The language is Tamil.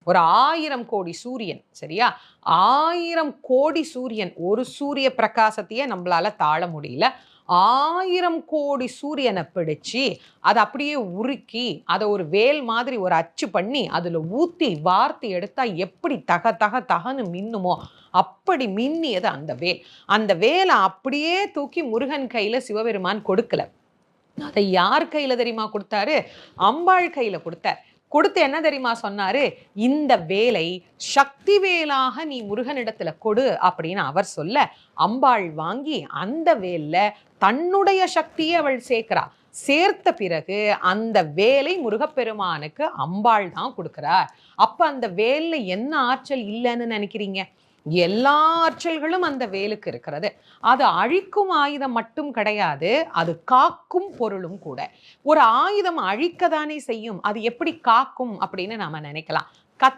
ஒரு 1000 கோடி சூரியன், சரியா? 1000 கோடி சூரியன், ஒரு சூரிய பிரகாசத்தையே நம்மளால தாழ முடியல. 1000 கோடி சூரியனை பிடிச்சு அதை அப்படியே உருக்கி அதை ஒரு வேல் மாதிரி ஒரு அச்சு பண்ணி அதுல ஊத்தி வார்த்து எடுத்தா எப்படி தக தக தகன்னு மின்னுமோ அப்படி மின்னியது அந்த வேல். அந்த வேலை அப்படியே தூக்கி முருகன் கையில சிவபெருமான் கொடுக்கல. அதை யார் கையில தெரியுமா கொடுத்தாரு? அம்பாள் கையில கொடுத்தார். கொடுத்து என்ன தெரியுமா சொன்னாரு? இந்த வேலை சக்தி வேலாக நீ முருகனிடத்துல கொடு அப்படின்னு அவர் சொல்ல, அம்பாள் வாங்கி அந்த வேல்ல தன்னுடைய சக்தியை அவள் சேர்க்கிறா. சேர்த்த பிறகு அந்த வேலை முருகப்பெருமானுக்கு அம்பாள் தான் கொடுக்கிறார். அப்ப அந்த வேல்ல என்ன ஆற்றல் இல்லைன்னு நினைக்கிறீங்க? எல்லா ஆற்றல்களும் அந்த வேலுக்கு இருக்கிறது. அது அழிக்கும் ஆயுதம் மட்டும் கிடையாது, அது காக்கும் பொருளும் கூட. ஒரு ஆயுதம் அழிக்கதானே செய்யும், அது எப்படி காக்கும் அப்படின்னு நாம நினைக்கலாம்.